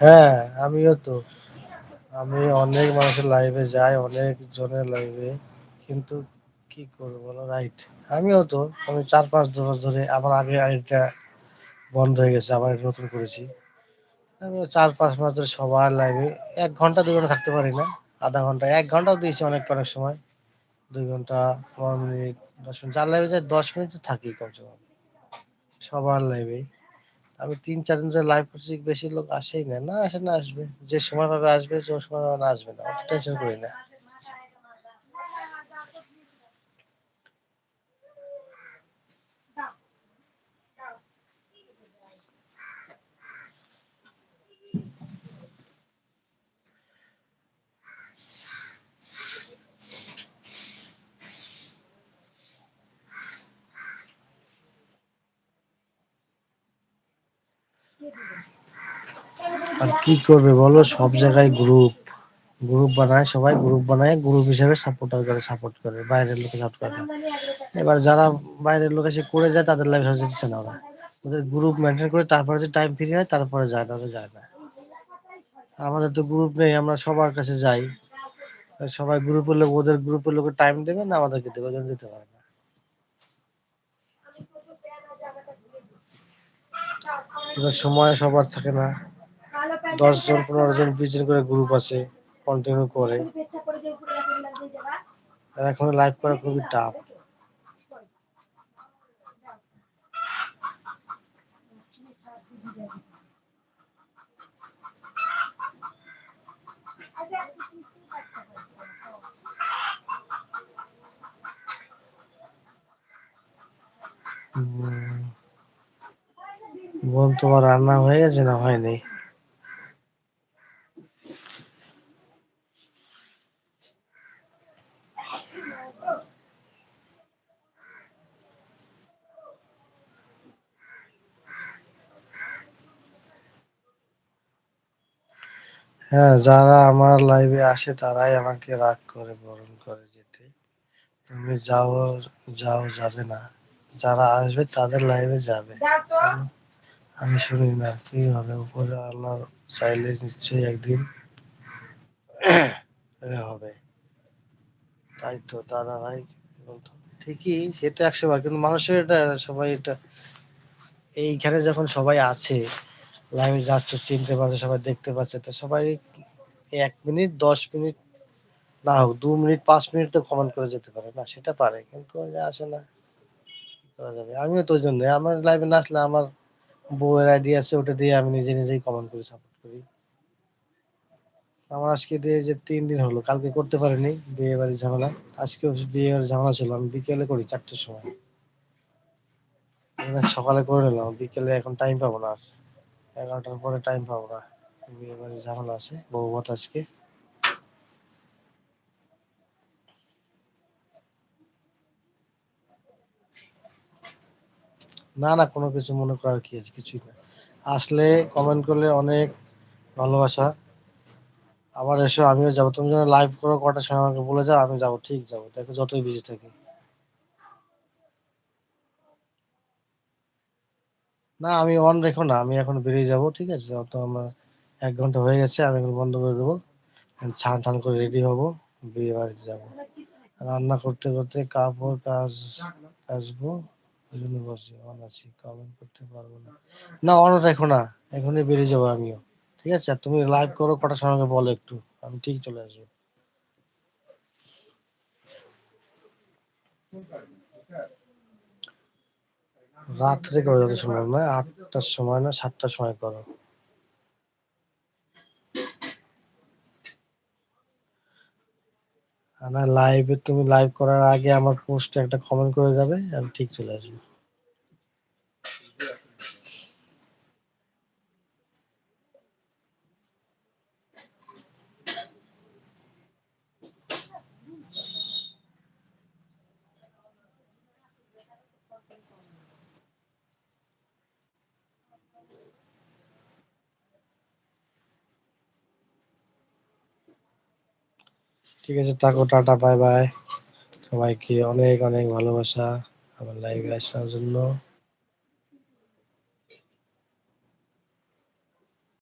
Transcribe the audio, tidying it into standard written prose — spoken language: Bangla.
হ্যাঁ, আমিও তো। আমি অনেক মানুষের লাইভে যাই, অনেক জনের লাইভে, কিন্তু কি করবো বলো, রাইট। আমিও তো, আমি 4-5 বছর ধরে, আবার আগে এটা বন্ধ হয়ে গেছে, আবার এটা নতুন করেছি। আমি 4-5 মাস ধরে সবার লাইভে 1 ঘন্টা 2 ঘন্টা থাকতে পারি না। আধা ঘন্টা, 1 ঘন্টাও দিয়েছি অনেক অনেক সময়। 2 ঘন্টা, 15 মিনিট, 10 মিনিট, যার লাইভে যায় 10 মিনিট তো থাকি কমসে কম, সবার লাইভে। আমি 3-4 দিন ধরে লাইভ করছি, বেশি লোক আসেই না। না আসে, না আসবে, যে সময় পাবে আসবে, যে সময় পাবে না আসবে না, অত টেনশন করি না। আর কি করবে বলো, সব জায়গায় গ্রুপ, গ্রুপ বানায়, সবাই গ্রুপ বানায়, গ্রুপ হিসেবে সাপোর্টার করে, সাপোর্ট করে, বাইরের লোকে সাপোর্ট করে না। এবার যারা বাইরের লোক এসে করে যায়, তাদের লাইফ হয়ে যাচ্ছে না। ওরা ওদের গ্রুপ মেনটেন করে তারপরে যে টাইম ফ্রি হয় তারপরে যায়, না হলে যায় না। আমাদের তো গ্রুপ নেই, আমরা সবার কাছে যাই। সবাই গ্রুপের লোক, ওদের গ্রুপের লোকের টাইম দেবে না, আমাদেরকে দেবে, ওদের দিতে পারে না। এবার সময় সবার থাকে না। 10 জন 15 জন 20 জন করে গ্রুপ আছে, কন্টিনিউ করে। আর এখন লাইভ করা খুবই টাফ। বোন, তোমার রান্না হয়ে গেছে না হয়নি? হ্যাঁ, যারা আমার লাইভে আসে তারাই আমাকে রাগ করে, বরণ করে যেতে। তুমি যাও, যাও, যাবে না। যারা আসবে তাদের লাইভে যাবে। আমি শুনি না, কি হবে, উপরে আল্লাহ চাইলে নিশ্চয়ই একদিন এটা হবে। তাই তো দাদা ভাই বলতো, ঠিকই, সেটা 100 বার, কিন্তু মানুষের এটা, সবাই এটা, এইখানে যখন সবাই আছে, লাইভে যাচ্ছে, চিনতে পারছে, সবাই দেখতে পাচ্ছে, তো সবাই 1 মিনিট 10 মিনিট না হোক, 2 মিনিট 5 মিনিট তো কমেন্ট করে যেতে পারে না, সেটা পারে, কিন্তু ওই যে আসে না, কি করা যাবে। আমিও তো ওই জন্য আমার লাইভে না আসলে, আমার বউয়ের আইডি আছে, ওটা দিয়ে আমি নিজে নিজেই কমেন্ট করি, সাপোর্ট করি। আমার আজকে দিয়ে যে 3 দিন হলো, কালকে করতে পারিনি, বিয়ে বাড়ির ঝামেলা। আজকে বিয়ে বাড়ির ঝামেলা ছিল, আমি বিকেলে করি 4টের সময়। আমি সকালে করে নিলাম, বিকেলে এখন টাইম পাবো না আর, 11টার পরে টাইম পাবো না। বিয়ে বাড়ির ঝামেলা আছে, বউ ভাত আজকে। না না, কোনো কিছু মনে করার কি আছে, কিছুই না। আসলে কমেন্ট করলে অনেক ভালোবাসা। আবার এসো, আমিও যাবো। তুমি যখন লাইভ করো কটার সময় আমাকে বলে যাও, আমি যাবো, ঠিক যাবো, দেখো যতই বিজি থাকি। না, আমি অন রেখো না, আমি এখন বেরিয়ে যাবো, ঠিক আছে? তো আমরা 1 ঘন্টা হয়ে গেছে, আমি এখন বন্ধ করে দেবো। স্নান টান করে রেডি হবো, বিয়ে বাড়িতে যাবো। রান্না করতে করতে কাপড় কাচবো, ওই জন্য বলছি অন আছি, কমেন্ট করতে পারবো না। না, অন রেখো না, এখনই বেরিয়ে যাবো আমিও। ঠিক আছে, আর তুমি লাইভ করো কটার সময় আমাকে বলো একটু, আমি ঠিক চলে আসবো। রাত্রে করো, যত সম্ভব নয় 8টার সময়, না 7টার সময় করো। আর না, লাইভে তুমি লাইভ করার আগে আমার পোস্টে একটা কমেন্ট করে যাবে, আমি ঠিক চলে আসবো। ঠিক আছে, থাকো, টাটা, বাই বাই। সবাইকে অনেক অনেক ভালোবাসা আমার লাইভে আসার জন্য।